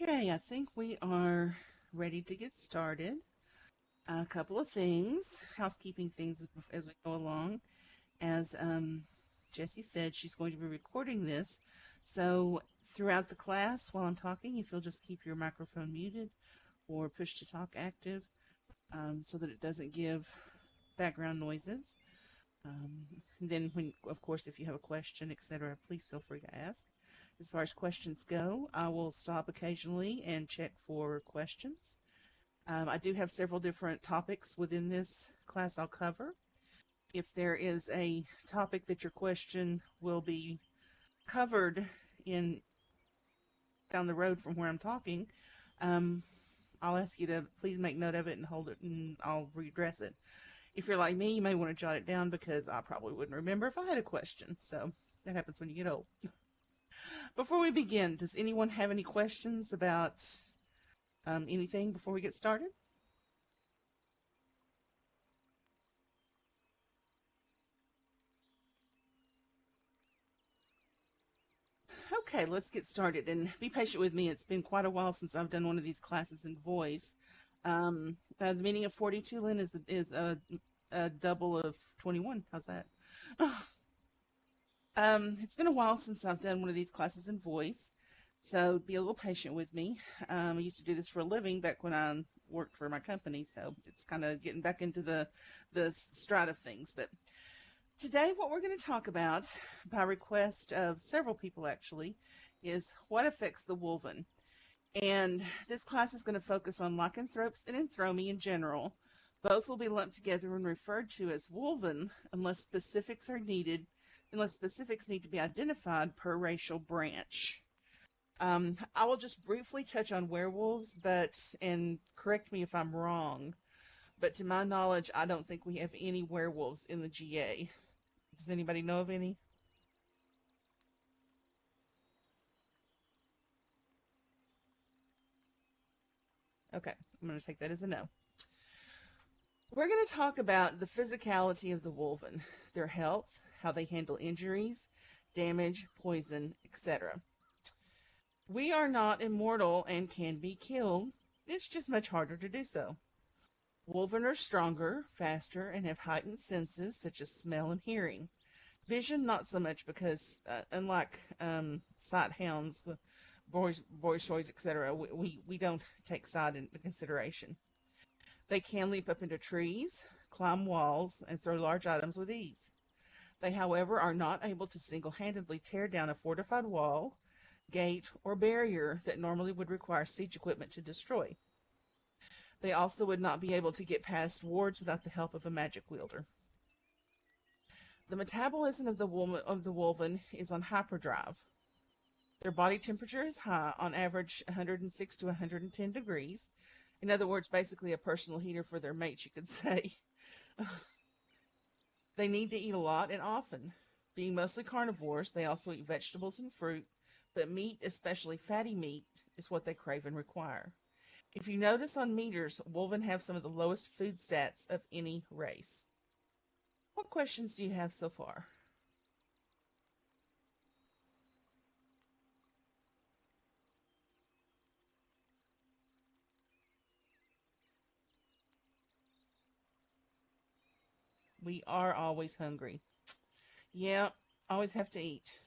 Okay, I think we are ready to get started. A couple of things, housekeeping things as we go along. As Jessie said, she's going to be recording this. So throughout the class, while I'm talking, if you'll just keep your microphone muted or push to talk active so that it doesn't give background noises. Then, of course, if you have a question, etc., please feel free to ask. As far as questions go, I will stop occasionally and check for questions. I do have several different topics within this class I'll cover. If there is a topic that your question will be covered in down the road from where I'm talking, I'll ask you to please make note of it and hold it, and I'll readdress it. If you're like me, you may want to jot it down because I probably wouldn't remember if I had a question. So that happens when you get old. Before we begin, does anyone have any questions about anything before we get started? Okay, let's get started, and be patient with me. It's been quite a while since I've done one of these classes in voice. The meaning of 42, Lynn, is a double of 21. How's that? It's been a while since I've done one of these classes in voice, so be a little patient with me. I used to do this for a living back when I worked for my company, so it's kind of getting back into the stride of things. But today, what we're going to talk about, by request of several people actually, is what affects the Wolven. And this class is going to focus on lycanthropes and Enthromii in general. Both will be lumped together and referred to as Wolven unless specifics need to be identified per racial branch. I will just briefly touch on werewolves, and correct me if I'm wrong, but to my knowledge, I don't think we have any werewolves in the GA. Does anybody know of any? Okay, I'm going to take that as a no. We're going to talk about the physicality of the Wolven, their health, how they handle injuries, damage, poison, etc. We are not immortal and can be killed. It's just much harder to do so. Wolven are stronger, faster, and have heightened senses such as smell and hearing. Vision, not so much because, unlike sight hounds, the boys, etc., we don't take sight into consideration. They can leap up into trees, climb walls, and throw large items with ease. They, however, are not able to single-handedly tear down a fortified wall, gate, or barrier that normally would require siege equipment to destroy. They also would not be able to get past wards without the help of a magic wielder. The metabolism of the Wolven is on hyperdrive. Their body temperature is high, on average 106 to 110 degrees. In other words, basically a personal heater for their mates, you could say. They need to eat a lot and often. Being mostly carnivores, they also eat vegetables and fruit, but meat, especially fatty meat, is what they crave and require. If you notice on meters, Wolven have some of the lowest food stats of any race. What questions do you have so far? We are always hungry. Yeah, always have to eat.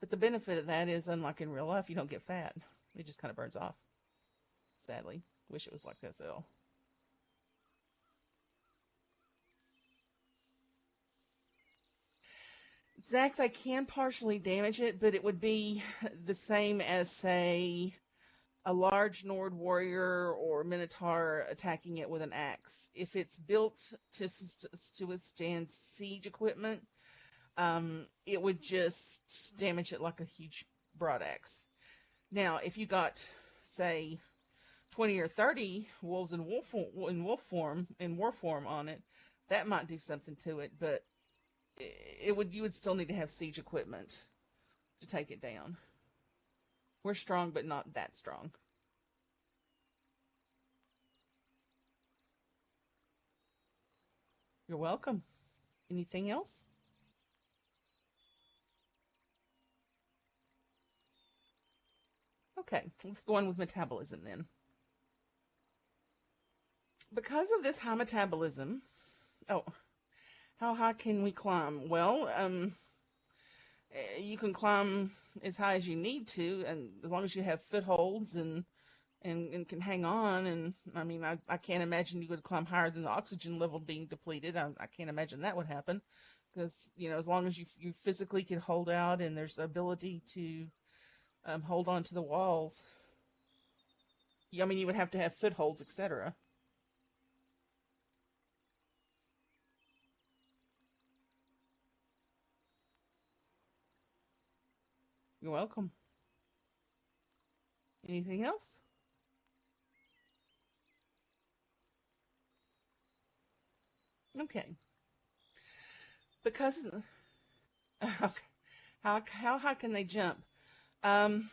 But the benefit of that is, unlike in real life, you don't get fat. It just kind of burns off. Sadly. Wish it was like this, though. Zach, they can partially damage it, but it would be the same as, say, a large Nord warrior or Minotaur attacking it with an axe. If it's built to withstand siege equipment, it would just damage it like a huge broadaxe. Now, if you got, say, 20 or 30 wolves in war form on it, that might do something to it, but you would still need to have siege equipment to take it down. We're strong, but not that strong. You're welcome. Anything else? Okay, let's go on with metabolism then. Because of this high metabolism, oh, how high can we climb? Well, you can climb as high as you need to, and as long as you have footholds and can hang on. And I mean, I can't imagine you would climb higher than the oxygen level being depleted. I can't imagine that would happen because, as long as you physically can hold out and there's ability to hold on to the walls, I mean, you would have to have footholds, etc. You're welcome. Anything else? Okay. Because okay. How high can they jump? Um,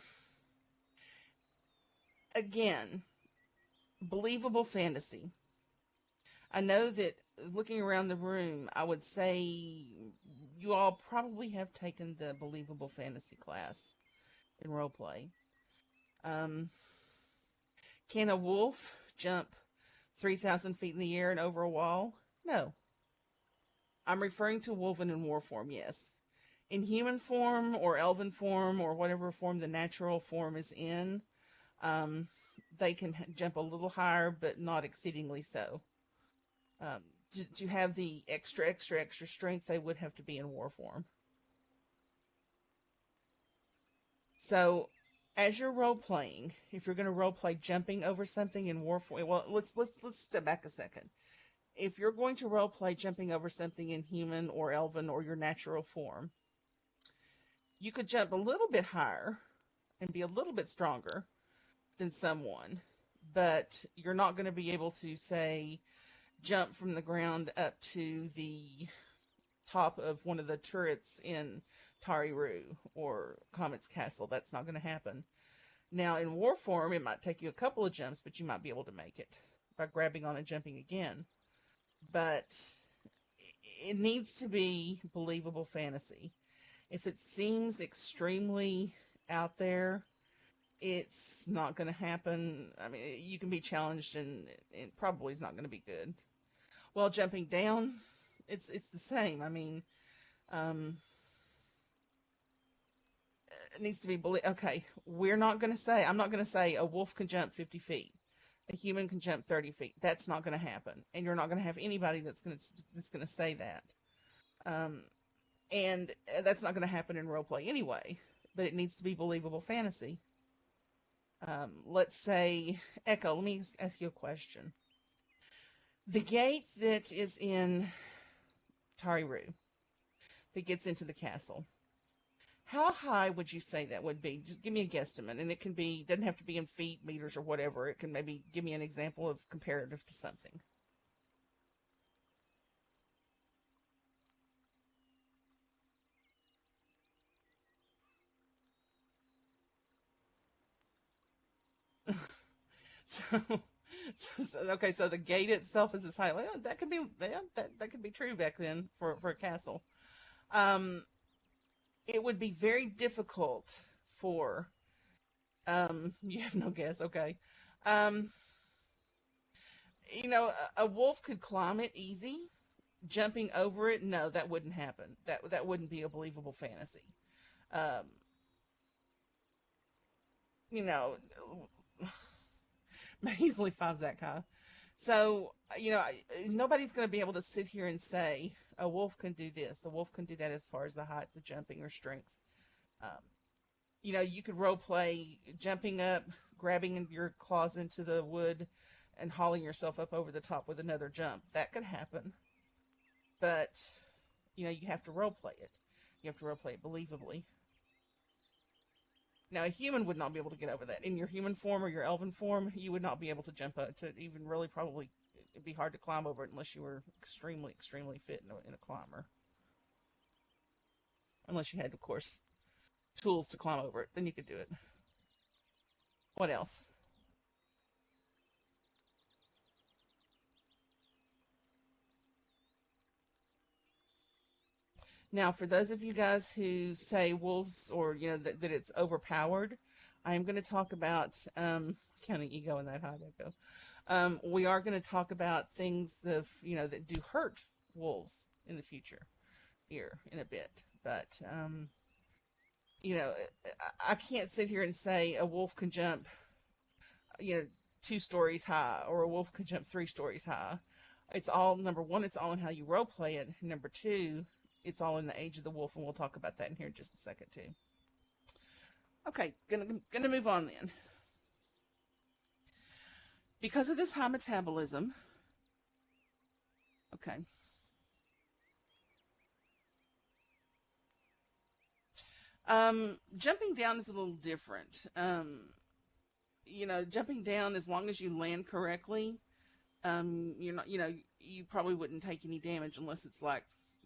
Again, believable fantasy. I know that looking around the room, I would say you all probably have taken the believable fantasy class in roleplay. Um, can a wolf jump 3,000 feet in the air and over a wall? No. I'm referring to Wolven in war form, yes. In human form or elven form or whatever form the natural form is in, um, they can jump a little higher, but not exceedingly so. Um, to have the extra strength, they would have to be in war form. So, as you're role playing, if you're going to role play jumping over something in war form, well, let's step back a second. If you're going to role play jumping over something in human or elven or your natural form, you could jump a little bit higher and be a little bit stronger than someone, but you're not going to be able to say jump from the ground up to the top of one of the turrets in Tariru or Comet's Castle. That's not going to happen. Now, in war form, it might take you a couple of jumps, but you might be able to make it by grabbing on and jumping again. But it needs to be believable fantasy. If it seems extremely out there, it's not going to happen. I mean, you can be challenged, and it probably is not going to be good. Well, jumping down, it's the same. I mean, um, it needs to be okay. We're not going to say. I'm not going to say a wolf can jump 50 feet. A human can jump 30 feet. That's not going to happen, and you're not going to have anybody that's going to say that. Um, and that's not going to happen in roleplay anyway. But it needs to be believable fantasy. Let's say, Echo. Let me ask you a question. The gate that is in Tariru that gets into the castle. How high would you say that would be? Just give me a guesstimate, and it can be doesn't have to be in feet, meters, or whatever. It can maybe give me an example of comparative to something. So, okay, so the gate itself is as high. Well, that could be that could be true back then for a castle. Um, it would be very difficult for you have no guess, okay. Um, a wolf could climb it easy. Jumping over it, no, that wouldn't happen. That wouldn't be a believable fantasy. Um, you know, easily five Zach high. So nobody's going to be able to sit here and say a wolf can do this, a wolf can do that as far as the height, the jumping, or strength. Um, you could role play jumping up, grabbing your claws into the wood, and hauling yourself up over the top with another jump. That could happen, but you have to role play it. You have to role play it believably. Now, a human would not be able to get over that. In your human form or your elven form, you would not be able to jump up to even really probably. It'd be hard to climb over it unless you were extremely fit in a climber. Unless you had, of course, tools to climb over it, then you could do it. What else? Now, for those of you guys who say wolves or that it's overpowered, I am going to talk about counting ego in that hot echo. We are going to talk about things that do hurt wolves in the future here in a bit. But you know, I can't sit here and say a wolf can jump, 2 stories high, or a wolf can jump 3 stories high. It's all, number one, it's all in how you role play it. Number two, it's all in the age of the wolf, and we'll talk about that in here in just a second too. Okay, gonna move on then. Because of this high metabolism, okay. Jumping down is a little different. Jumping down, as long as you land correctly, you're not, you probably wouldn't take any damage unless it's like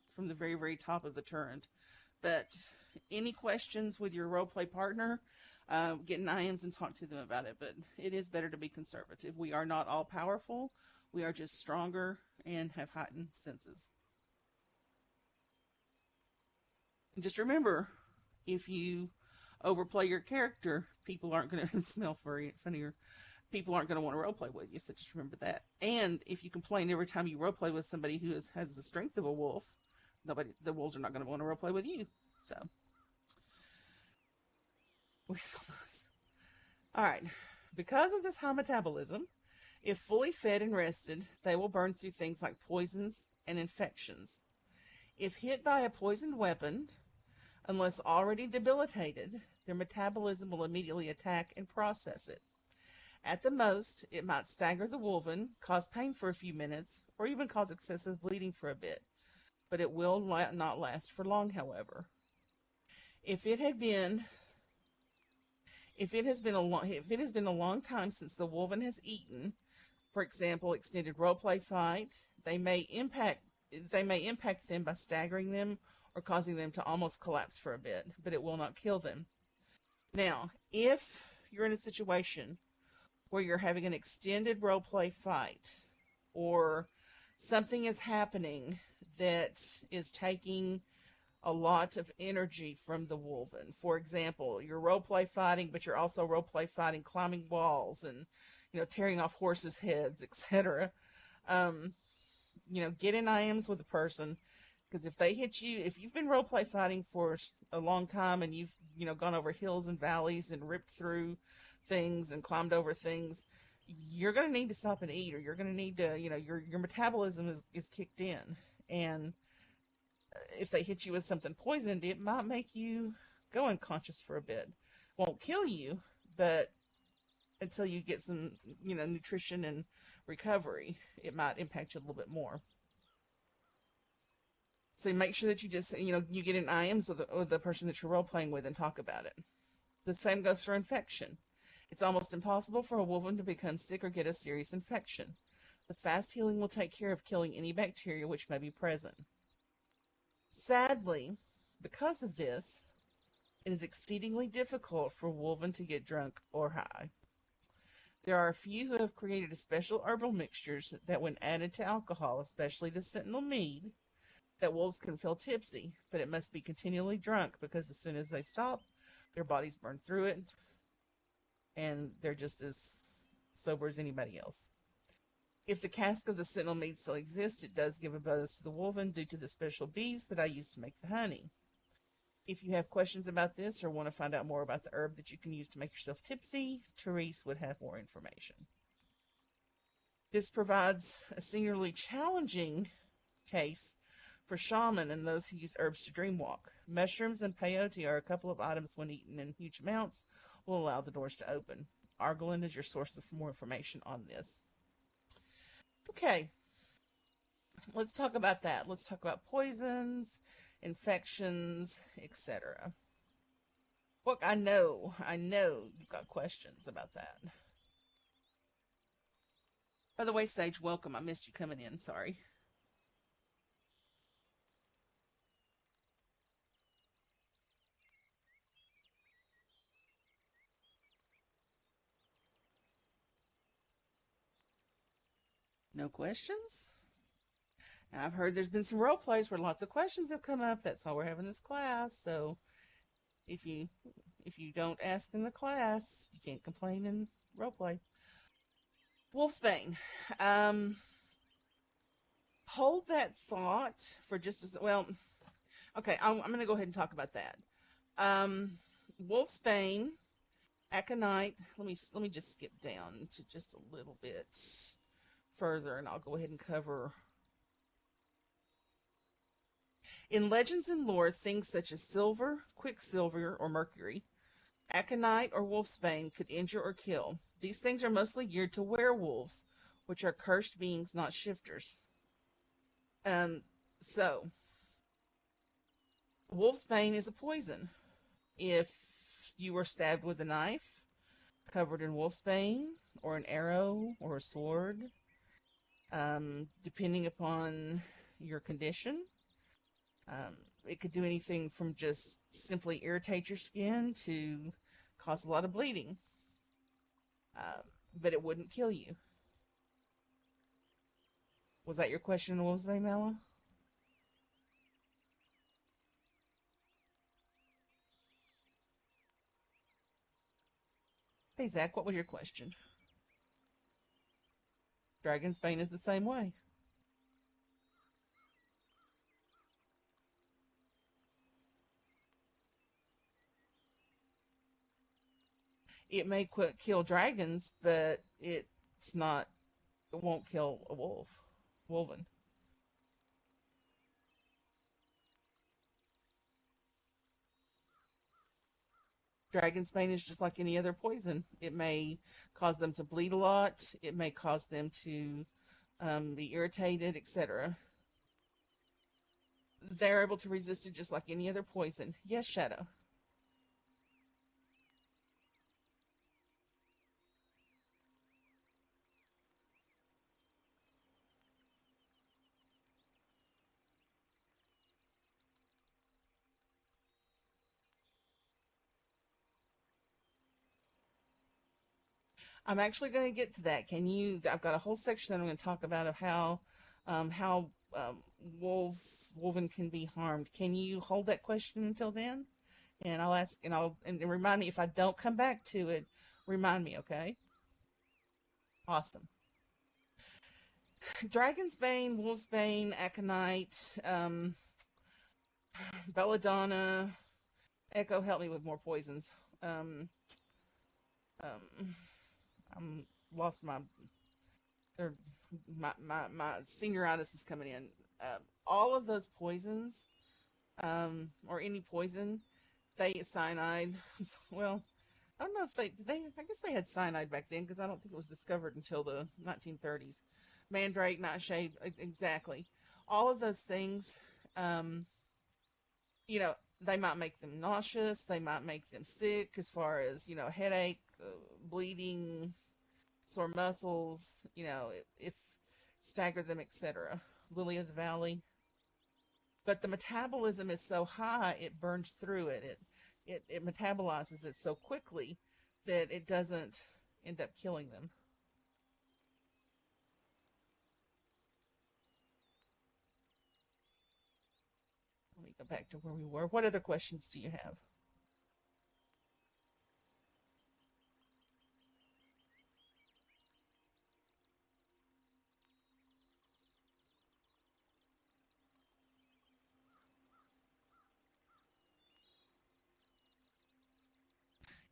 from the very, very top of the turret. But any questions with your roleplay partner, get in IMs and talk to them about it. But it is better to be conservative. We are not all powerful. We are just stronger and have heightened senses. And just remember, if you overplay your character, people aren't going to smell funnier. People aren't going to want to roleplay with you, so just remember that. And if you complain every time you roleplay with somebody who has the strength of a wolf, the wolves are not going to want to roleplay with you. So, we still lose. All right. Because of this high metabolism, if fully fed and rested, they will burn through things like poisons and infections. If hit by a poisoned weapon, unless already debilitated, their metabolism will immediately attack and process it. At the most, it might stagger the wolven, cause pain for a few minutes, or even cause excessive bleeding for a bit, but it will not last for long, however. If it has been a long time since the wolven has eaten, for example, extended roleplay fight, they may impact them by staggering them or causing them to almost collapse for a bit, but it will not kill them. Now, if you're in a situation where you're having an extended roleplay fight, or something is happening that is taking a lot of energy from the wolven. For example, you're roleplay fighting, but you're also roleplay fighting climbing walls and, tearing off horses' heads, etc. Get in IMs with a person, because if they hit you, if you've been roleplay fighting for a long time and you've, gone over hills and valleys and ripped through things and climbed over things, you're going to need to stop and eat, or you're going to need to, your metabolism is kicked in. And if they hit you with something poisoned, it might make you go unconscious for a bit. Won't kill you, but until you get some, nutrition and recovery, it might impact you a little bit more. So make sure that you just, you get in IMs with the person that you're role-playing with and talk about it. The same goes for infection. It's almost impossible for a wolven to become sick or get a serious infection. The fast healing will take care of killing any bacteria which may be present. Sadly, because of this, it is exceedingly difficult for wolven to get drunk or high. There are a few who have created special herbal mixtures that, when added to alcohol, especially the sentinel mead, that wolves can feel tipsy, but it must be continually drunk, because as soon as they stop, their bodies burn through it, and they're just as sober as anybody else. If the cask of the sentinel mead still exists, it does give a buzz to the wolven due to the special bees that I use to make the honey. If you have questions about this or want to find out more about the herb that you can use to make yourself tipsy, Therese would have more information. This provides a singularly challenging case for shaman and those who use herbs to dreamwalk. Mushrooms and peyote are a couple of items when eaten in huge amounts will allow the doors to open. Argolin is your source for more information on this. Okay, let's talk about that. Let's talk about poisons, infections, etc. Look, I know you've got questions about that. By the way, Sage, welcome. I missed you coming in. Sorry. No questions? Now, I've heard there's been some role plays where lots of questions have come up. That's why we're having this class. So if you If you don't ask in the class, you can't complain in roleplay. Wolfsbane. Hold that thought for just a well. Okay, I'm going to go ahead and talk about that. Wolfsbane, Aconite. Let me just skip down to just a little bit further, and I'll go ahead and cover. In legends and lore, things such as silver, quicksilver, or mercury, aconite, or wolfsbane could injure or kill. These things are mostly geared to werewolves, which are cursed beings, not shifters. So, wolfsbane is a poison. If you were stabbed with a knife, covered in wolfsbane, or an arrow, or a sword, depending upon your condition, it could do anything from just simply irritate your skin to cause a lot of bleeding. But it wouldn't kill you. Was that your question, what was the name, Ella? Hey, Zach, what was your question? Dragonsbane is the same way. It may kill dragons, but it's not. It won't kill a wolf. Wolven. Dragonsbane is just like any other poison. It may cause them to bleed a lot. It may cause them to be irritated, etc. They're able to resist it just like any other poison. Yes, Shadow. I'm actually going to get to that. I've got a whole section that I'm going to talk about of how Wolven can be harmed. Can you hold that question until then? And I'll ask, and remind me if I don't come back to it. Remind me, okay? Awesome. Dragonsbane, Wolfsbane, Aconite, Belladonna, Echo. Help me with more poisons. Um, I'm lost my my senioritis is coming in. All of those poisons, or any poison, they get cyanide. Well, I don't know if they. I guess they had cyanide back then because I don't think it was discovered until the 1930s. Mandrake, nightshade, exactly. All of those things, um, they might make them nauseous. They might make them sick, as far as headache, bleeding, sore muscles, if stagger them, etc. Lily of the Valley. But the metabolism is so high, it burns through it. It metabolizes it so quickly that it doesn't end up killing them. Let me go back to where we were. What other questions do you have?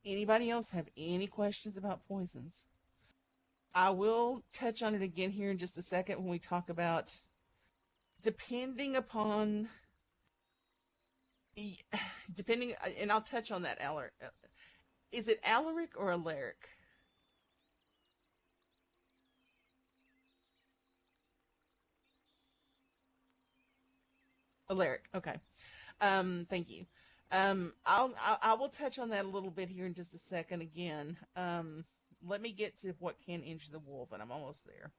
Anybody else have any questions about poisons? I will touch on it again here in just a second when we talk about, depending upon, depending, and I'll touch on that. Is it Alaric or Alaric? Alaric. Okay. Thank you. I will touch on that a little bit here in just a second again. Let me get to what can injure the Wolven. I'm almost there.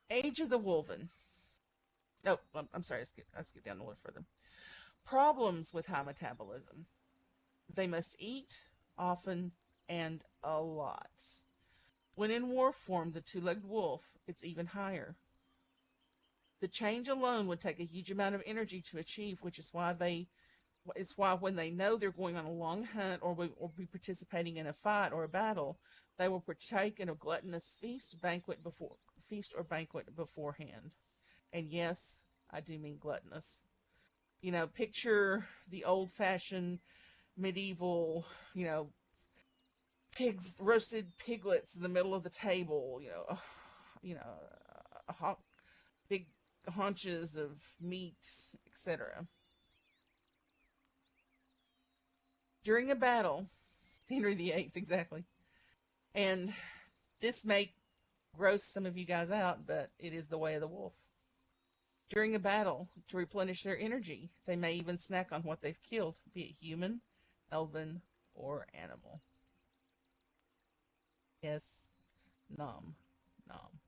Age of the Wolven. Oh, I'm sorry. I skipped down a little further. Problems with high metabolism. They must eat often and a lot. When in war form, the two-legged wolf, it's even higher. The change alone would take a huge amount of energy to achieve, which is why they is why when they know they're going on a long hunt or be participating in a fight or a battle, they will partake in a gluttonous feast or banquet beforehand. And yes, I do mean gluttonous. Picture the old-fashioned medieval, pigs, roasted piglets in the middle of the table. You know, big haunches of meat, etc. During a battle, Henry VIII, exactly. And this may gross some of you guys out, but it is the way of the wolf. During a battle, to replenish their energy, they may even snack on what they've killed, be it human, elven, or animal. Yes, nom, nom.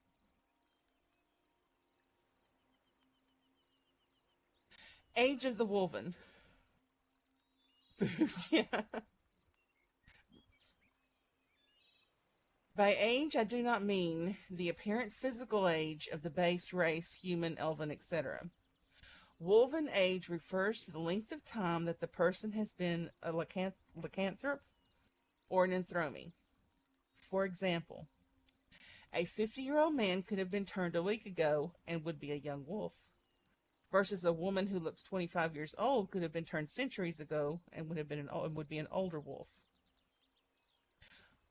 Age of the Wolven. Yeah. By age, I do not mean the apparent physical age of the base race, human, elven, etc. Wolven age refers to the length of time that the person has been a lycanthrope or an Enthromii. For example, a 50-year-old man could have been turned a week ago and would be a young wolf, versus a woman who looks 25 years old could have been turned centuries ago and would be an older wolf.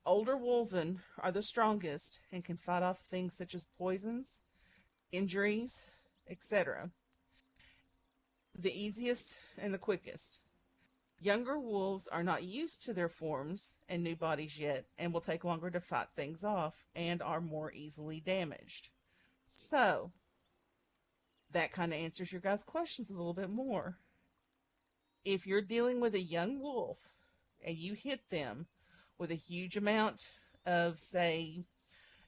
Older wolven are the strongest and can fight off things such as poisons, injuries, etc. The easiest and the quickest. Younger wolves are not used to their forms and new bodies yet and will take longer to fight things off and are more easily damaged. So, that kind of answers your guys' questions a little bit more. If you're dealing with a young wolf and you hit them with a huge amount of, say,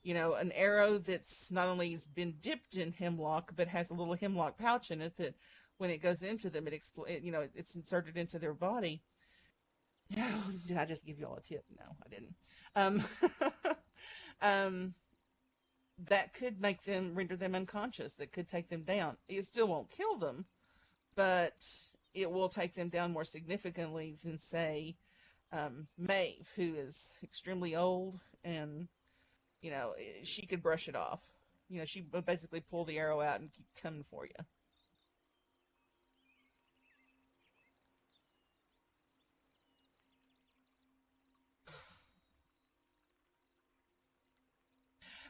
an arrow that's not only has been dipped in hemlock, but has a little hemlock pouch in it that when it goes into them, it's inserted into their body. Did I just give you all a tip? No, I didn't. That could render them unconscious. That could take them down. It still won't kill them, but it will take them down more significantly than, say, Maeve, who is extremely old and, she could brush it off. She would basically pull the arrow out and keep coming for you.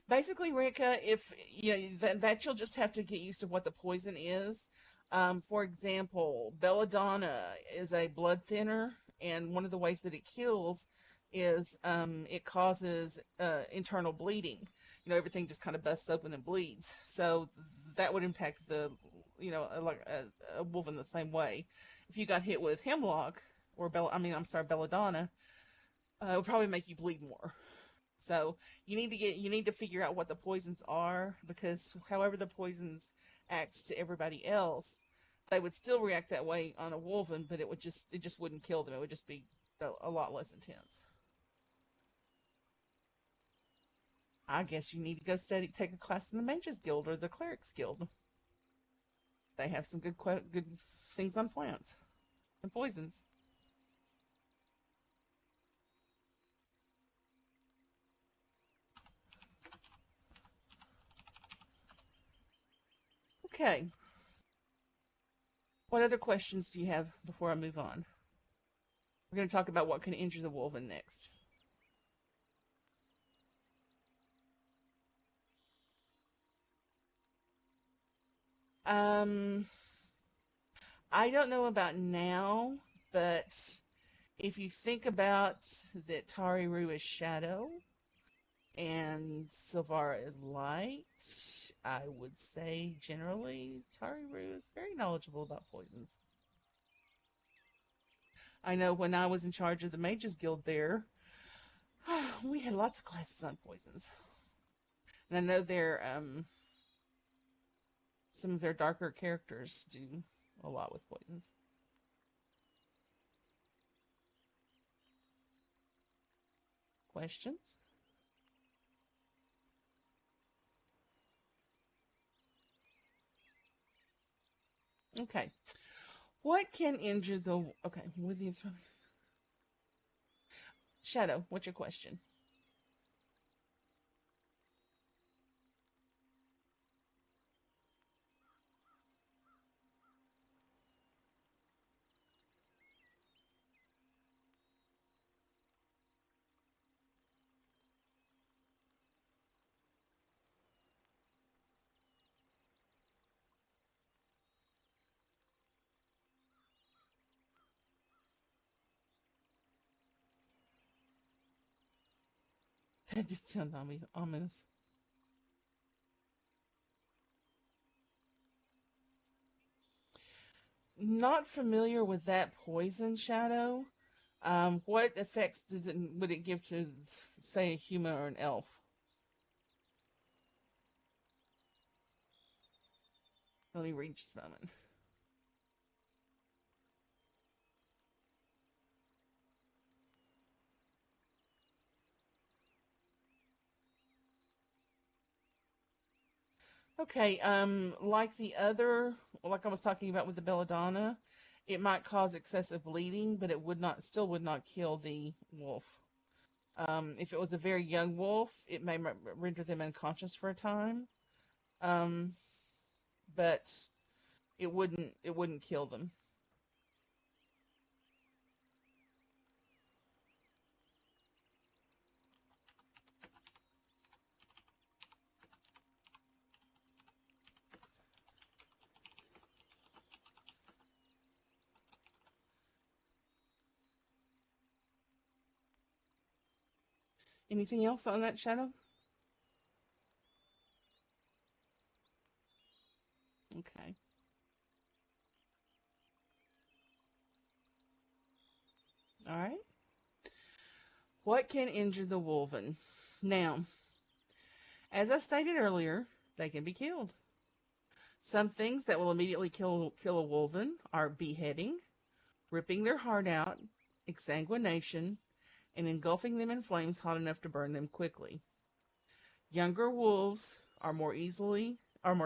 Basically, Rika, if that you'll just have to get used to what the poison is. For example, belladonna is a blood thinner, and one of the ways that it kills is it causes internal bleeding. Everything just kind of busts open and bleeds. So that would impact like a wolf in the same way. If you got hit with hemlock or belladonna, it would probably make you bleed more. So you need to figure out what the poisons are, because however the poisons act to everybody else, they would still react that way on a wolven, but it just wouldn't kill them. It would just be a lot less intense. I guess you need to go take a class in the Mages Guild or the Clerics Guild. They have some good things on plants and poisons. Okay. What other questions do you have before I move on? We're going to talk about what can injure the wolven next. I don't know about now, but if you think about that Tariru is shadow and Silvara is light, I would say generally Tariru is very knowledgeable about poisons. I know when I was in charge of the Mages Guild there, we had lots of classes on poisons. And I know some of their darker characters do a lot with poisons. Questions? Okay. What can injure the... Okay, with the... Shadow, what's your question? That did sound ominous. Not familiar with that poison, Shadow. What effects would it give to, say, a human or an elf? Let me read just a moment. Okay, like I was talking about with the belladonna, it might cause excessive bleeding, but it still would not kill the wolf. If it was a very young wolf, it may render them unconscious for a time, um, but it wouldn't kill them. Anything else on that, Shadow? Okay. All right. What can injure the wolven? Now, as I stated earlier, they can be killed. Some things that will immediately kill a wolven are beheading, ripping their heart out, exsanguination, and engulfing them in flames hot enough to burn them quickly. Younger wolves are more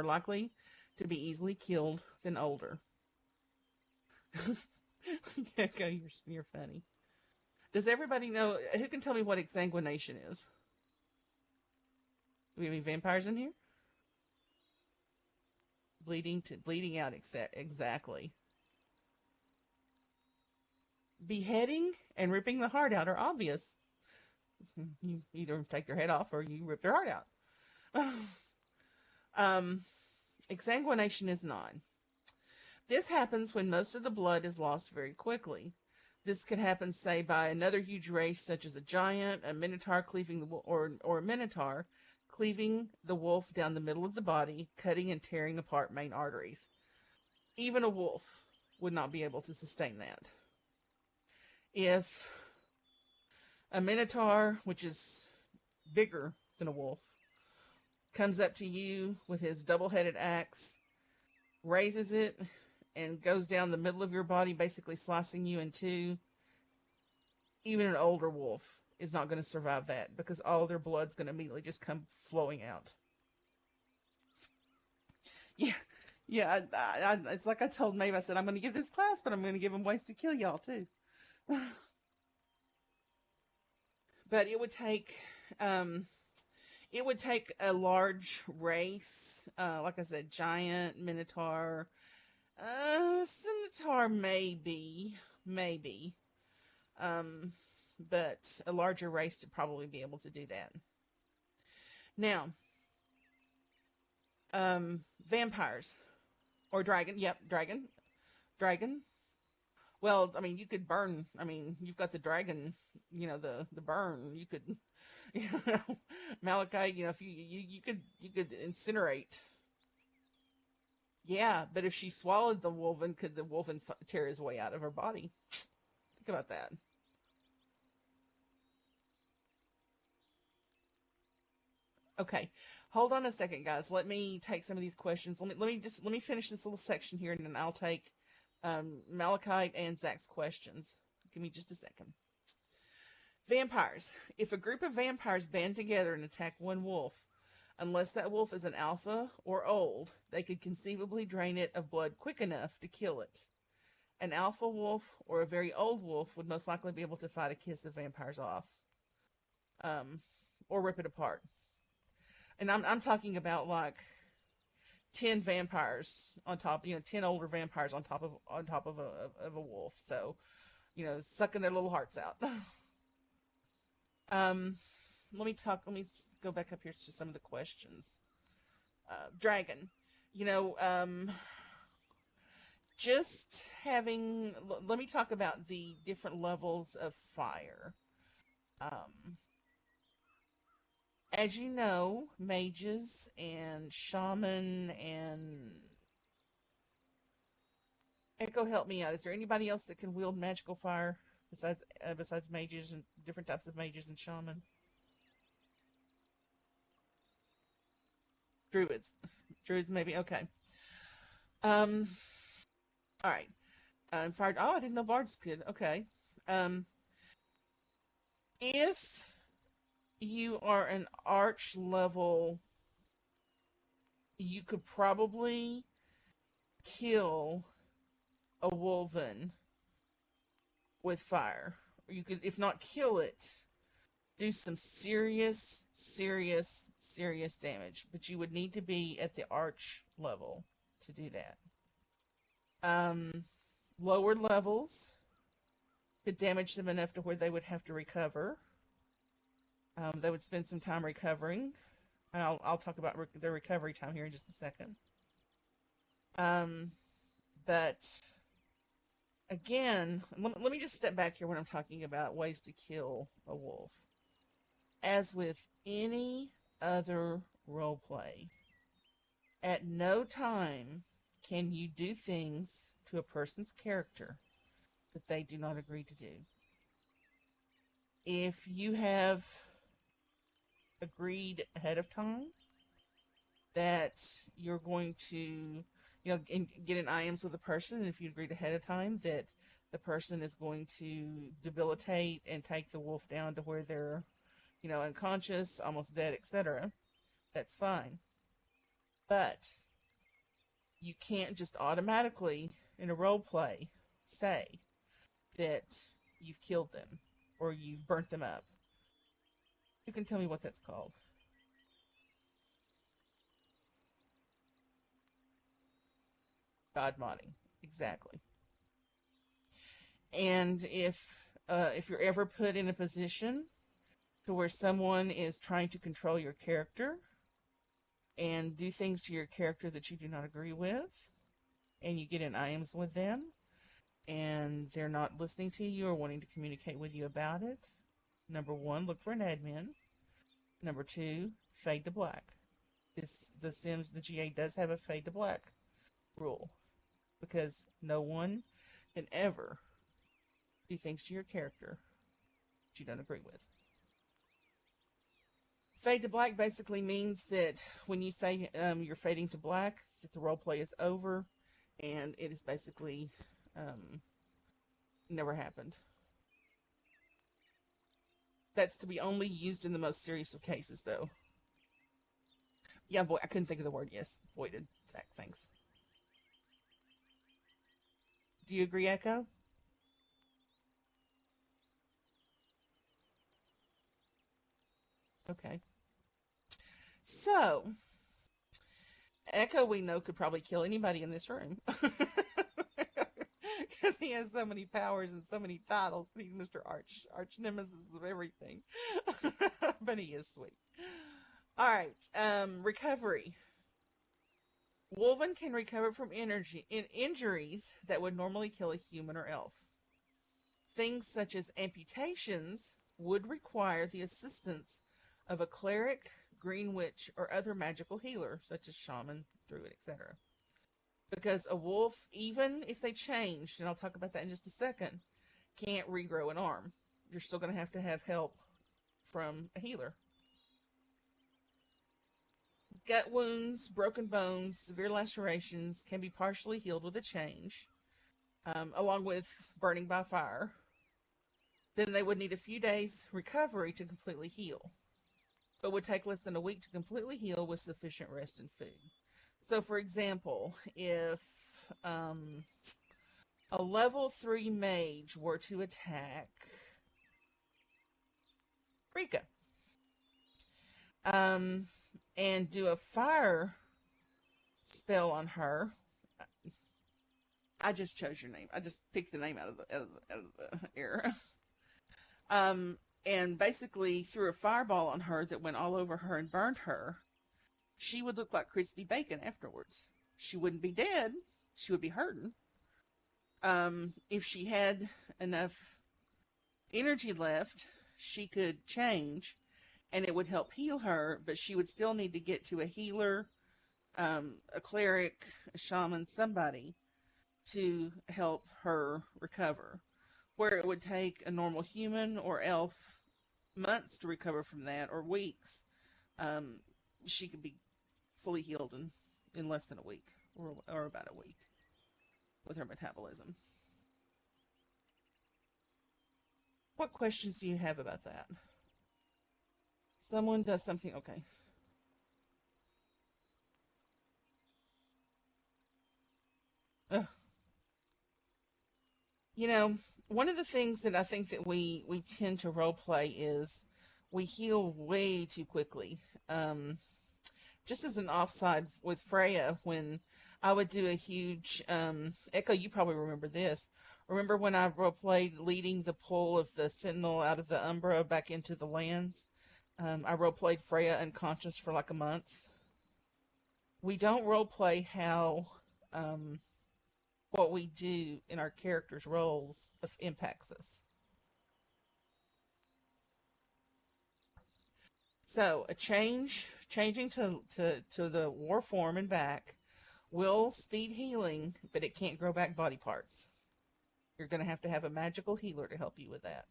likely to be easily killed than older. Okay, you're funny. Does everybody know who can tell me what exsanguination is? Do we have any vampires in here? Bleeding out exactly. Beheading and ripping the heart out are obvious. You either take their head off or you rip their heart out. Exsanguination is not. This happens when most of the blood is lost very quickly. This could happen, say, by another huge race, such as a giant, a minotaur cleaving or a minotaur cleaving the wolf down the middle of the body, cutting and tearing apart main arteries. Even a wolf would not be able to sustain that. If a minotaur, which is bigger than a wolf, comes up to you with his double-headed axe, raises it, and goes down the middle of your body, basically slicing you in two, even an older wolf is not going to survive that because all their blood's going to immediately just come flowing out. Yeah, yeah. It's like I told Maeve, I said, I'm going to give this class, but I'm going to give them ways to kill y'all, too. But it would take a large race, like I said, giant, minotaur, centaur, maybe, but a larger race to probably be able to do that. Now, vampires or dragon. Yep, dragon. Well, I mean, you could burn. I mean, you've got the dragon. The burn. You could, Malachite. If you could incinerate. Yeah, but if she swallowed the wolven, could the wolven tear his way out of her body? Think about that. Okay, hold on a second, guys. Let me take some of these questions. Let me finish this little section here, and then I'll take Malachite and Zach's questions. Give me just a second. Vampires. If a group of vampires band together and attack one wolf, unless that wolf is an alpha or old, they could conceivably drain it of blood quick enough to kill it. An alpha wolf or a very old wolf would most likely be able to fight a kiss of vampires off, um, or rip it apart. And I'm talking about like 10 vampires on top, 10 older vampires on top of a wolf. So, sucking their little hearts out. um, let me go back up here to some of the questions. Dragon, you know, just having, let me talk about the different levels of fire. Um, as you know, mages and shaman and Echo, help me out. Is there anybody else that can wield magical fire besides mages and different types of mages and shaman? Druids, druids maybe. Okay. Um. All right. Fire. Oh, I didn't know bards could. Okay. Um. If you are an arch level, you could probably kill a wolven with fire. Or you could, if not kill it, do some serious, serious, serious damage. But you would need to be at the arch level to do that. Um, Lower levels could damage them enough to where they would have to recover. They would spend some time recovering. And I'll talk about their recovery time here in just a second. But again, let me just step back here when I'm talking about ways to kill a wolf. As with any other role play, at no time can you do things to a person's character that they do not agree to do. If you have agreed ahead of time that you're going to, get in IMs with a person, and if you agreed ahead of time that the person is going to debilitate and take the wolf down to where they're, unconscious, almost dead, etc., that's fine. But you can't just automatically, in a role play, say that you've killed them or you've burnt them up. You can tell me what that's called. God modding. Exactly. And if you're ever put in a position to where someone is trying to control your character and do things to your character that you do not agree with, and you get in IMs with them, and they're not listening to you or wanting to communicate with you about it, number one, look for an admin. Number two, fade to black. The GA does have a fade to black rule, because no one can ever do things to your character that you don't agree with. Fade to black basically means that when you say you're fading to black, that the role play is over, and it is basically never happened. That's to be only used in the most serious of cases, though. Yeah, I couldn't think of the word. Yes, voided. Zach, thanks. Do you agree, Echo? Okay. So, Echo, we know, could probably kill anybody in this room. Because he has so many powers and so many titles. He's Mr. Arch Nemesis of everything. But he is sweet. Alright, recovery. Wolven can recover from injuries that would normally kill a human or elf. Things such as amputations would require the assistance of a cleric, green witch, or other magical healer, such as shaman, druid, etc. Because a wolf, even if they changed, and I'll talk about that in just a second, can't regrow an arm. You're still going to have help from a healer. Gut wounds, broken bones, severe lacerations can be partially healed with a change, along with burning by fire. Then they would need a few days recovery to completely heal, but would take less than a week to completely heal with sufficient rest and food. So, for example, if a level 3 mage were to attack Rika, and do a fire spell on her, I just chose your name. I just picked the name out of the air. And basically threw a fireball on her that went all over her and burned her. She would look like crispy bacon afterwards. She wouldn't be dead. She would be hurting. If she had enough energy left, she could change, and it would help heal her. But she would still need to get to a healer, a cleric, a shaman, somebody to help her recover. Where it would take a normal human or elf months to recover from that, or weeks, she could be fully healed in less than a week, or about a week, with her metabolism. What questions do you have about that? Someone does something, okay. Ugh. You know, one of the things that I think that we tend to role play is we heal way too quickly. Just as an offside with Freya, when I would do a huge Echo, you probably remember this. Remember when I role played leading the pull of the Sentinel out of the Umbra back into the lands? I role played Freya unconscious for like a month. We don't role play how what we do in our characters' roles impacts us. So changing to the war form and back will speed healing, but it can't grow back body parts. You're going to have a magical healer to help you with that.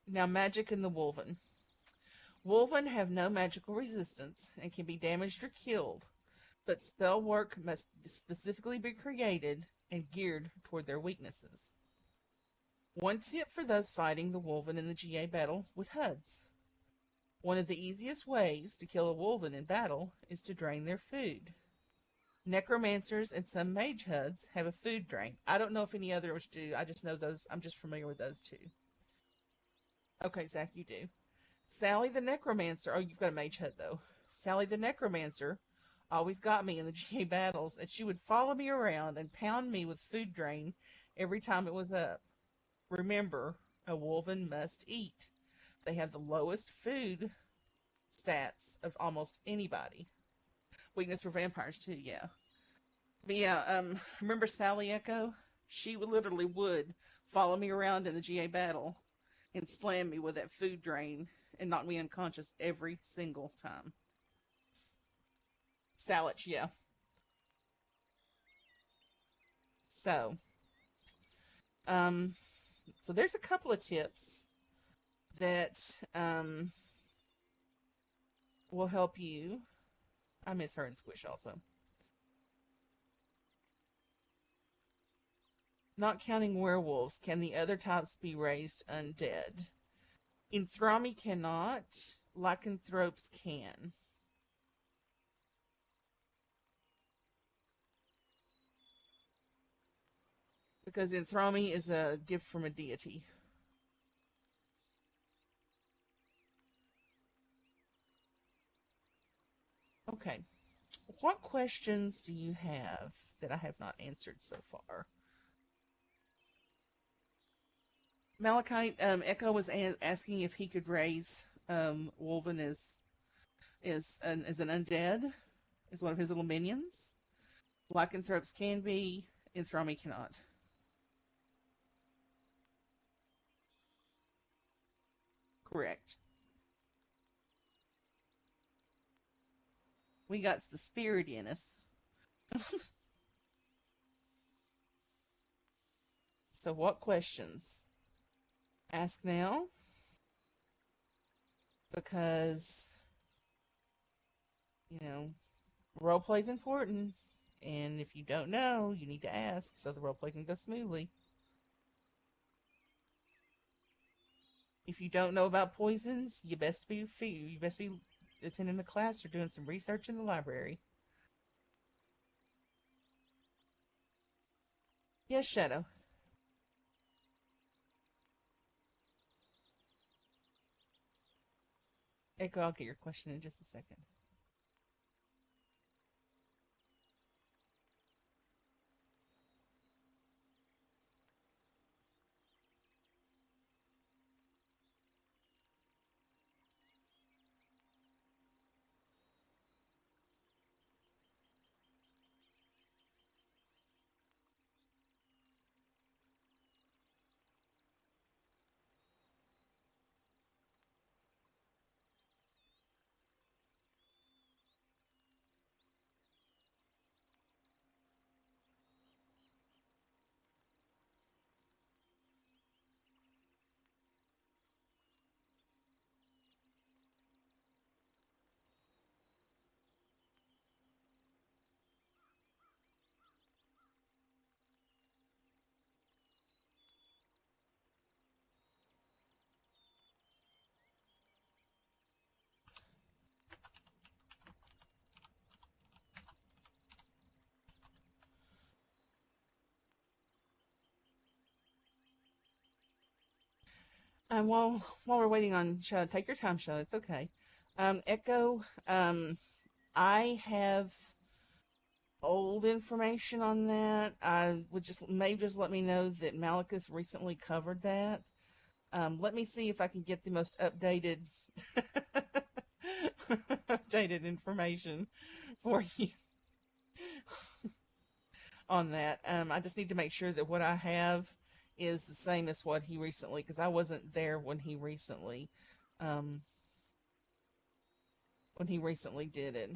Now, magic in the Wolven. Wolven have no magical resistance and can be damaged or killed, but spell work must specifically be created and geared toward their weaknesses. One tip for those fighting the Wolven in the GA battle with HUDs. One of the easiest ways to kill a Wolven in battle is to drain their food. Necromancers and some mage HUDs have a food drain. I don't know if any others do. I just know those. I'm just familiar with those two. Okay, Zach, you do. Sally the Necromancer. Oh, you've got a mage HUD, though. Sally the Necromancer always got me in the GA battles, and she would follow me around and pound me with food drain every time it was up. Remember, a Wolven must eat. They have the lowest food stats of almost anybody. Weakness for vampires, too, yeah. But yeah, remember Sally Echo? She literally would follow me around in the GA battle and slam me with that food drain and knock me unconscious every single time. Salich, yeah. So, so there's a couple of tips that will help you. I miss her and Squish also. Not counting werewolves, can the other types be raised undead? Enthromii cannot. Lycanthropes can. Because Enthromii is a gift from a deity. Okay. What questions do you have that I have not answered so far? Malachite, Echo was asking if he could raise Wolven as an undead, as one of his little minions. Lycanthropes can be, Enthromii cannot. Correct. We got the spirit in us. So what questions? Ask now. Because, roleplay is important. And if you don't know, you need to ask so the roleplay can go smoothly. If you don't know about poisons, you best be attending a class or doing some research in the library. Yes, Shadow. Echo, I'll get your question in just a second. While we're waiting on Shadow, take your time, Shadow. It's okay. Echo, I have old information on that. I would just let me know that Malekith recently covered that. Let me see if I can get the most updated updated information for you on that. I just need to make sure that what I have is the same as what he recently, because I wasn't there um, when he recently did it.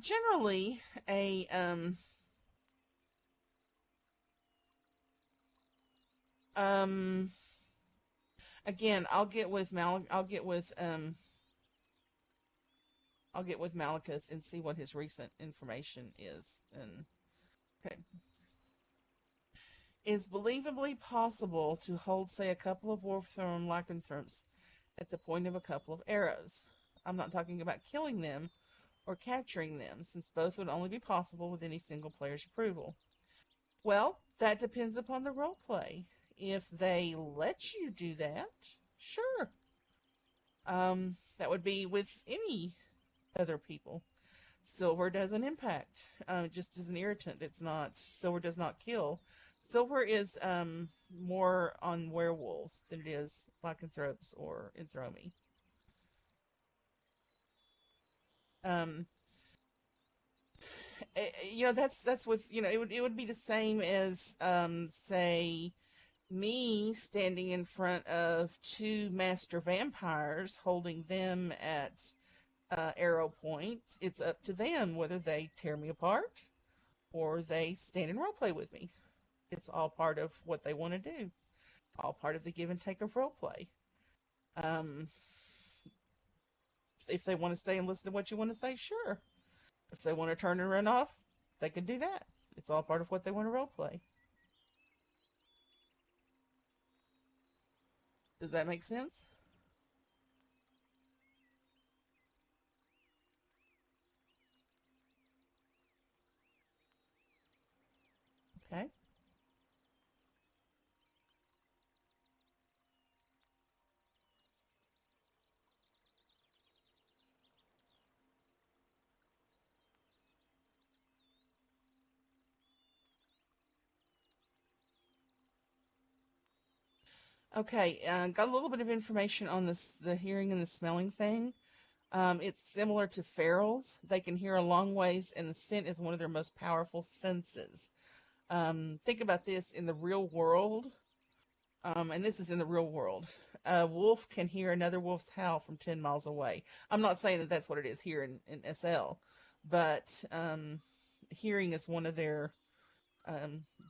Generally, a um, again, I'll get with Malekith and see what his recent information is. And okay, is believably possible to hold, say, a couple of Wolfthorn lycanthropes at the point of a couple of arrows. I'm not talking about killing them or capturing them, since both would only be possible with any single player's approval. Well, that depends upon the roleplay. If they let you do that, sure. That would be with any other people. Silver doesn't impact, just as an irritant. It's not, silver does not kill. Silver is more on werewolves than it is lycanthropes or Enthromii. Um, that's with, it would be the same as say me standing in front of two master vampires holding them at arrow point. It's up to them whether they tear me apart or they stand and roleplay with me. It's all part of what they want to do, all part of the give and take of roleplay. Um, if they want to stay and listen to what you want to say, sure. If they want to turn and run off, they can do that. It's all part of what they want to roleplay. Does that make sense? Okay. Okay, got a little bit of information on the hearing and the smelling thing. It's similar to ferals. They can hear a long ways, and the scent is one of their most powerful senses. Think about this in the real world, and this is in the real world. A wolf can hear another wolf's howl from 10 miles away. I'm not saying that that's what it is here in SL, but hearing is one of their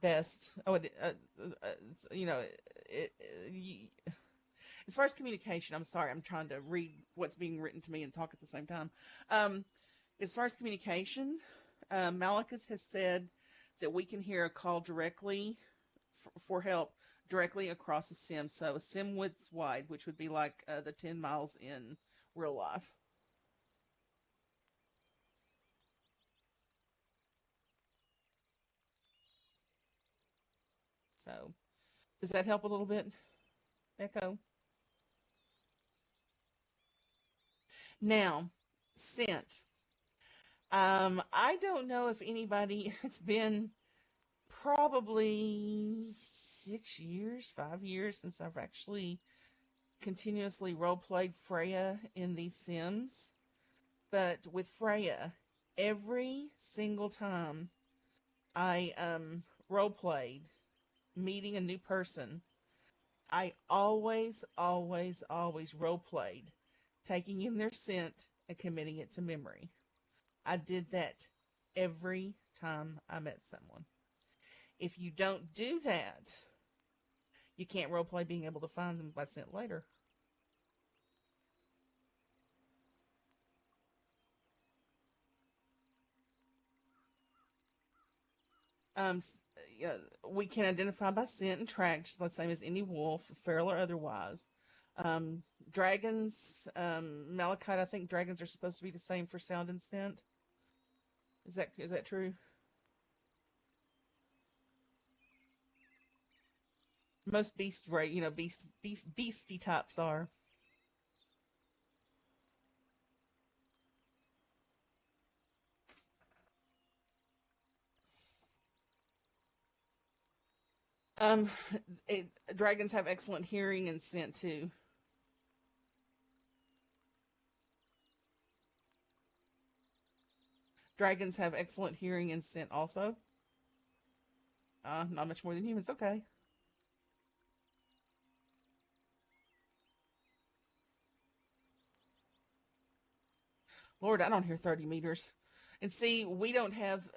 best. You know, it, as far as communication, I'm sorry, I'm trying to read what's being written to me and talk at the same time. As far as communication, Malekith has said that we can hear a call directly for help directly across a sim. So a sim width wide, which would be like the 10 miles in real life. So does that help a little bit, Echo? Now, scent. I don't know if anybody, it's been probably 6 years, 5 years since I've actually continuously role played Freya in these Sims. But with Freya, every single time I role played meeting a new person, I always role played taking in their scent and committing it to memory. I did that every time I met someone. If you don't do that, you can't role play being able to find them by scent later. Um, you know, we can identify by scent and track, just the same as any wolf, feral or otherwise. Um, dragons, malachite. I think dragons are supposed to be the same for sound and scent. Is that true? Most beast, right? Beastie types are. Um, Dragons have excellent hearing and scent too. Dragons have excellent hearing and scent also. Not much more than humans. Okay. Lord, I don't hear 30 meters. And see, we don't have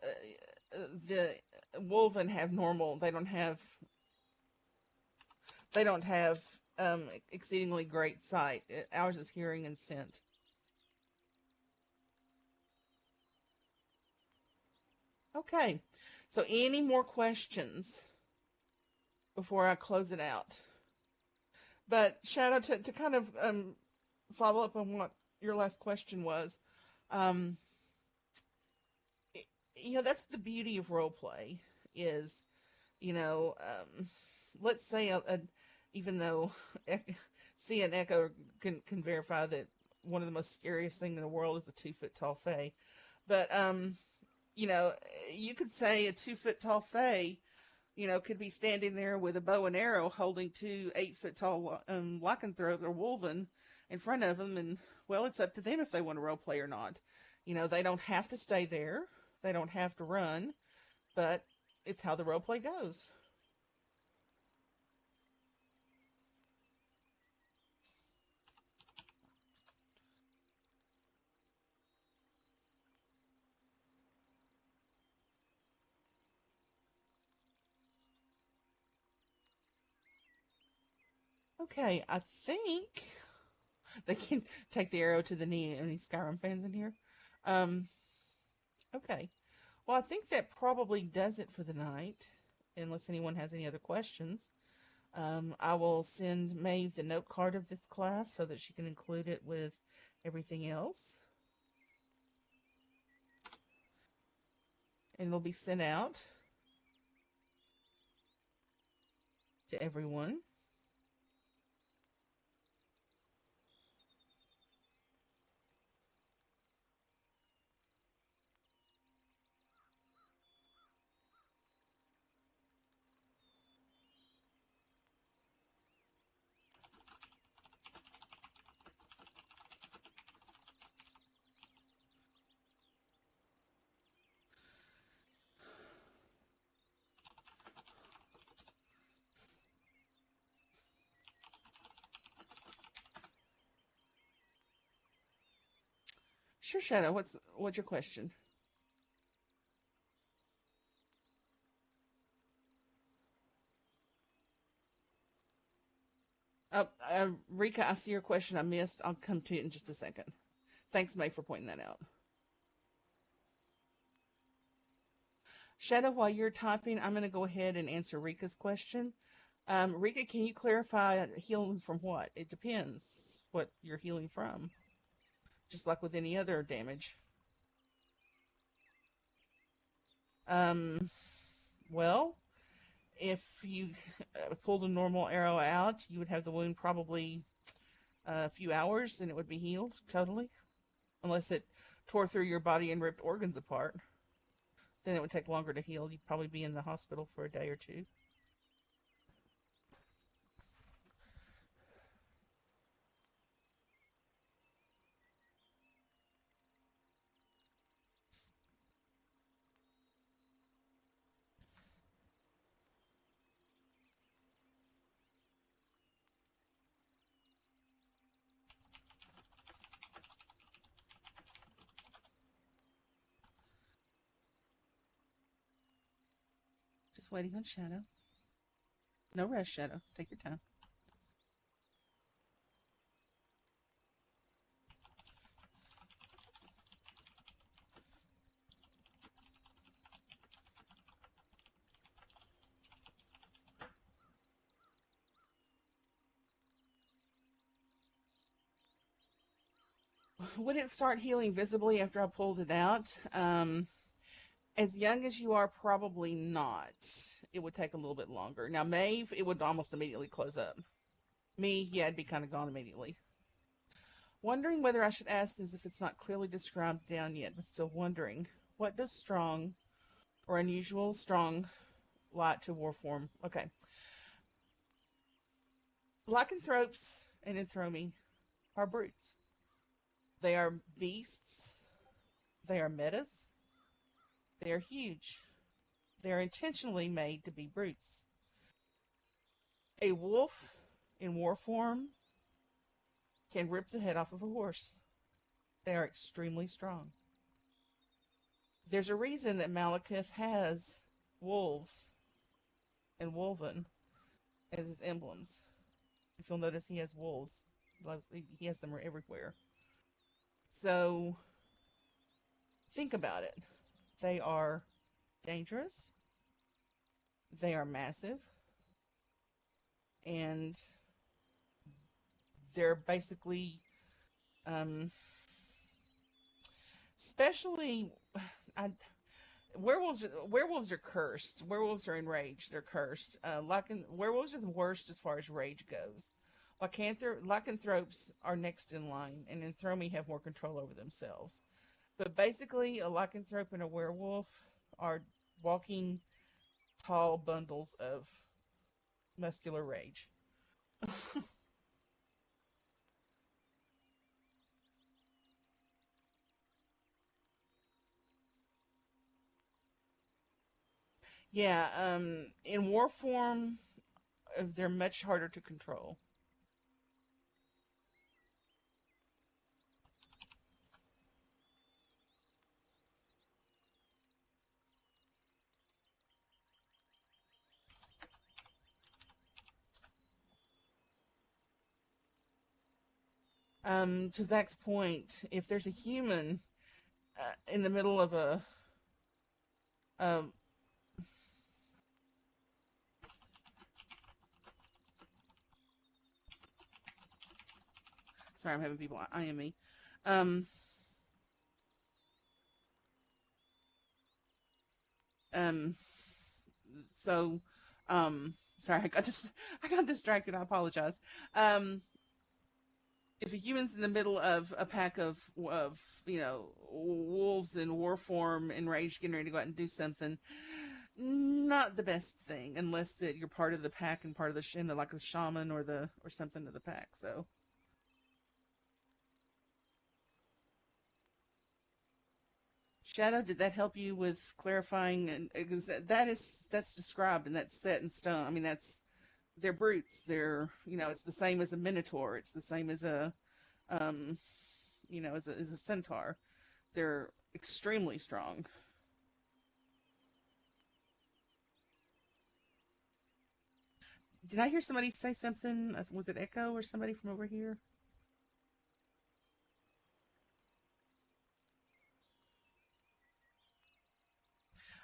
the Wolven have normal. They don't have exceedingly great sight. Ours is hearing and scent. Okay. So, any more questions before I close it out? But Shadow, to kind of follow up on what your last question was, um, that's the beauty of role play is, you know, let's say even though C and Echo can verify that one of the most scariest thing in the world is a 2 foot tall fae, but you know, you could say a 2 foot tall fae, could be standing there with a bow and arrow holding two 8 foot tall lycanthrope or wolven in front of them, and well, it's up to them if they want to role play or not. They don't have to stay there, they don't have to run, but it's how the role play goes. Okay, I think they can take the arrow to the knee. Any Skyrim fans in here? Um, okay. Well, I think that probably does it for the night, unless anyone has any other questions. I will send Maeve the note card of this class so that she can include it with everything else, and it'll be sent out to everyone. Sure, Shadow. What's your question? Rika, I see your question. I missed. I'll come to it in just a second. Thanks, May, for pointing that out. Shadow, while you're typing, I'm going to go ahead and answer Rika's question. Rika, can you clarify healing from what? It depends what you're healing from. Just like with any other damage. Well, if you pulled a normal arrow out, you would have the wound probably a few hours and it would be healed totally. Unless it tore through your body and ripped organs apart. Then it would take longer to heal. You'd probably be in the hospital for a day or two. Just waiting on Shadow. No rush, Shadow. Take your time. Would it start healing visibly after I pulled it out? As young as you are, probably not. It would take a little bit longer. Now, Maeve, it would almost immediately close up. Me, yeah, it'd be kind of gone immediately. Wondering whether I should ask this if it's not clearly described down yet, but still wondering. What does strong or unusual strong light to war form? Okay. Lycanthropes and Enthromii are brutes. They are beasts. They are metas. They are huge. They are intentionally made to be brutes. A wolf in war form can rip the head off of a horse. They are extremely strong. There's a reason that Malekith has wolves and Wolven as his emblems. If you'll notice, he has wolves. He has them everywhere. So, think about it. They are dangerous. They are massive. And they're basically, especially, werewolves are cursed. Werewolves are enraged. They're cursed. Werewolves are the worst as far as rage goes. Lycanthropes are next in line, and Enthromii have more control over themselves. But basically, a lycanthrope and a werewolf are walking tall bundles of muscular rage. Yeah, in war form, they're much harder to control. To Zach's point, if there's a human in the middle of a um, sorry, I'm having people eyeing me. Um, um, so, sorry, I got distracted. I apologize. If a human's in the middle of a pack of wolves in war form, enraged, getting ready to go out and do something, not the best thing unless that you're part of the pack and part of the like the shaman or something of the pack. So Shadow, did that help you with clarifying? And because that's described and that's set in stone. I mean, they're brutes. They're it's the same as a minotaur. It's the same as a um, as a centaur. They're extremely strong. Did I hear somebody say something? Was it Echo or somebody from over here?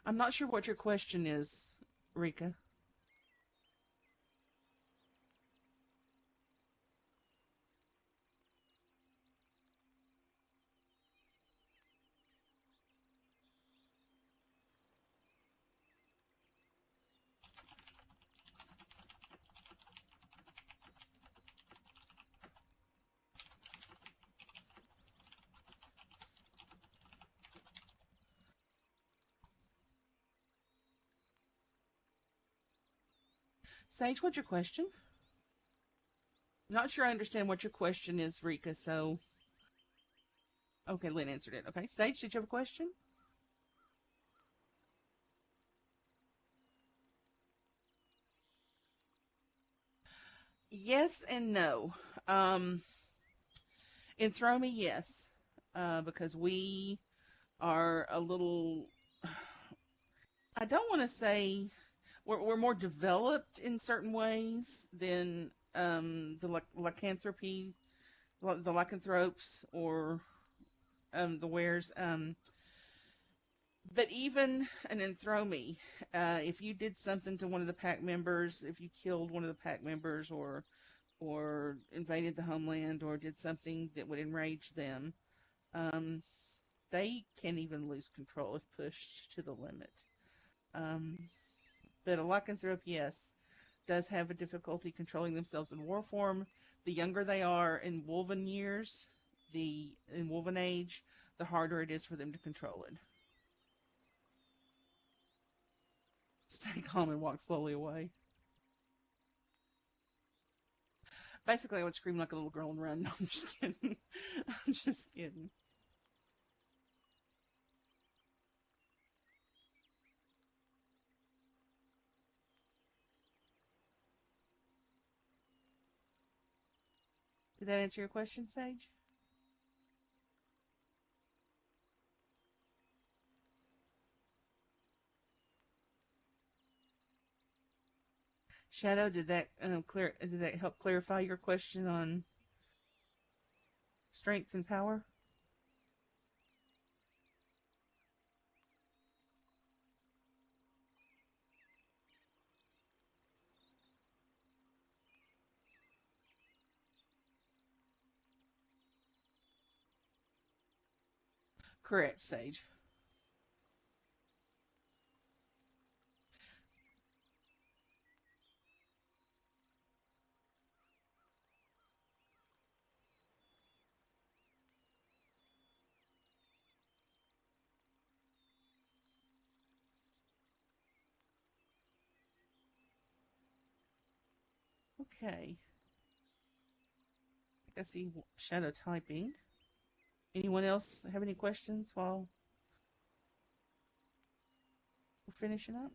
I'm not sure what your question is, Rika. Sage, what's your question? Not sure I understand what your question is, Rika, so. Okay, Lynn answered it. Okay, Sage, did you have a question? Yes and no. Um, Enthromii, yes, because we are a little. I don't want to say we're more developed in certain ways than the lycanthropy, the lycanthropes, or the wares. But even an Enthromii, if you did something to one of the pack members, if you killed one of the pack members, or invaded the homeland, or did something that would enrage them, um, they can even lose control if pushed to the limit. Um, but a lycanthrope, yes, does have a difficulty controlling themselves in war form. The younger they are in Wolven years, the in Wolven age, the harder it is for them to control it. Stay calm and walk slowly away. Basically, I would scream like a little girl and run. No, I'm just kidding. I'm just kidding. Did that answer your question, Sage? Shadow, did that clear? Did that help clarify your question on strength and power? Correct, Sage. Okay. I see Shadow typing. Anyone else have any questions while we're finishing up?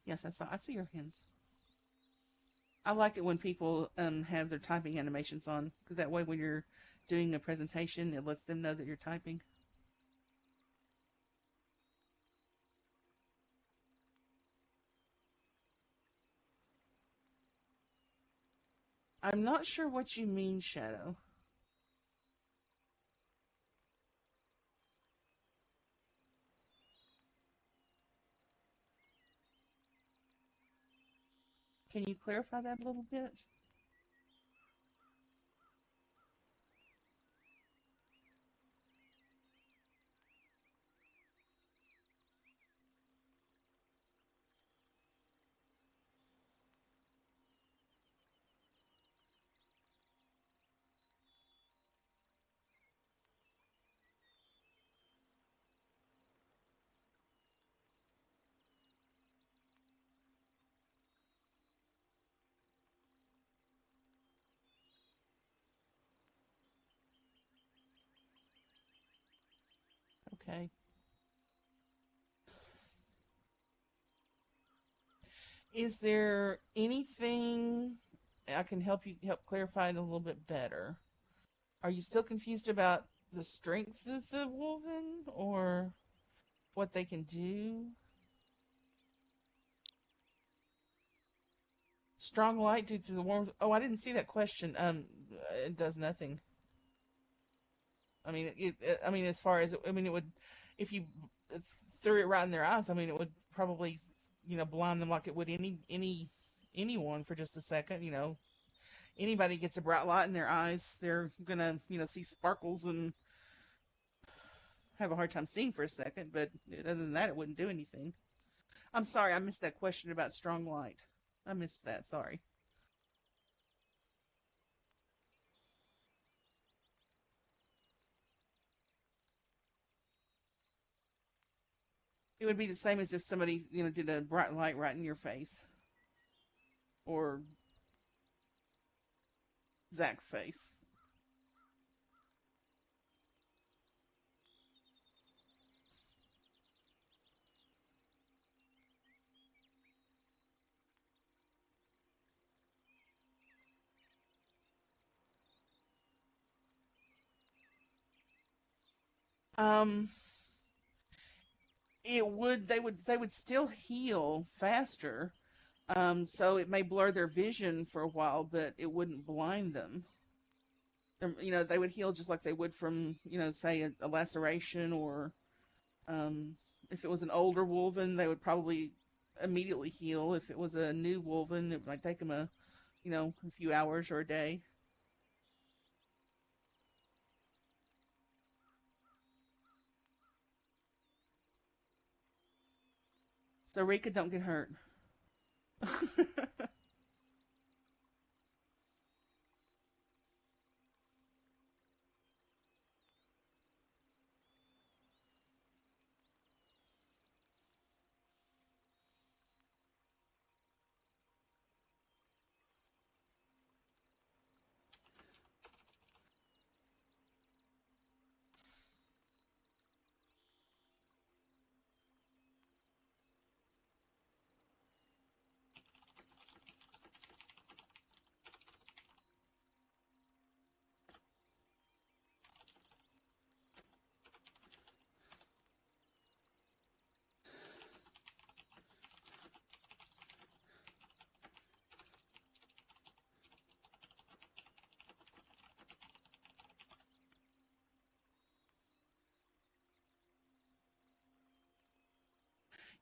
Yes, I see your hands. I like it when people have their typing animations on, because that way when you're doing a presentation, it lets them know that you're typing. I'm not sure what you mean, Shadow. Can you clarify that a little bit? Okay. Is there anything I can help clarify it a little bit better? Are you still confused about the strength of the Wolven or what they can do? Strong light due to the warmth. Oh, I didn't see that question. It does nothing. I mean, I mean, as far as I mean, it would if you threw it right in their eyes. I mean, it would probably blind them like it would anyone for just a second. Anybody gets a bright light in their eyes, they're gonna see sparkles and have a hard time seeing for a second. But other than that, it wouldn't do anything. I'm sorry, I missed that question about strong light. I missed that. Sorry. It would be the same as if somebody, did a bright light right in your face or Zach's face. Um, they would still heal faster. So it may blur their vision for a while, but it wouldn't blind them. They would heal just like they would from, say a laceration or if it was an older wolven, they would probably immediately heal. If it was a new wolven, it might take them a few hours or a day. So Rika, don't get hurt.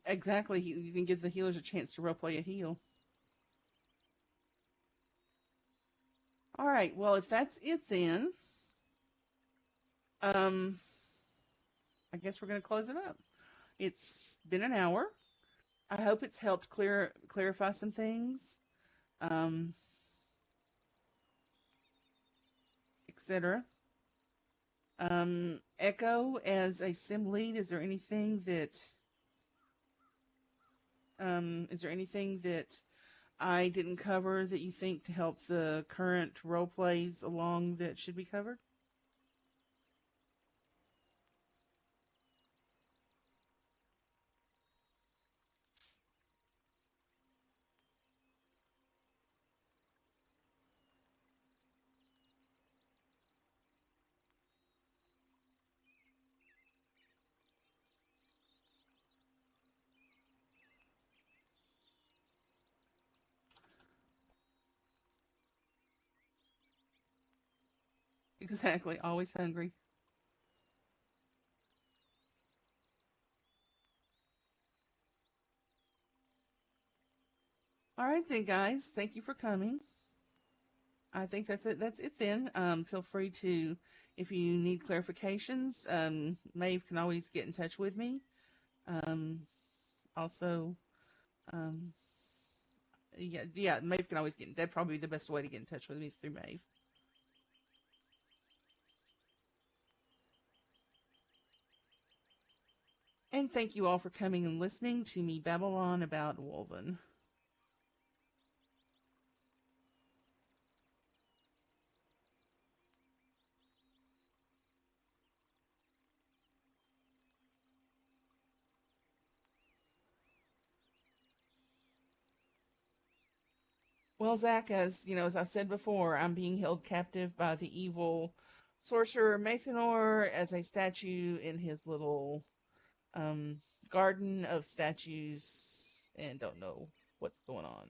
Exactly. You can give the healers a chance to roleplay a heal. All right. Well, if that's it, then um, I guess we're gonna close it up. It's been an hour. I hope it's helped clarify some things, um, etc. Echo, as a sim lead, is there anything that I didn't cover that you think to help the current role plays along that should be covered? Exactly. Always hungry. All right then, guys. Thank you for coming. I think that's it. That's it then. Feel free to, if you need clarifications, Maeve can always get in touch with me. Also, um, yeah, Maeve can always get. That'd probably be the best way to get in touch with me is through Maeve. And thank you all for coming and listening to me babble on about Wolven. Well, Zach, as I've said before, I'm being held captive by the evil sorcerer Mathanor as a statue in his little um, garden of statues, and don't know what's going on.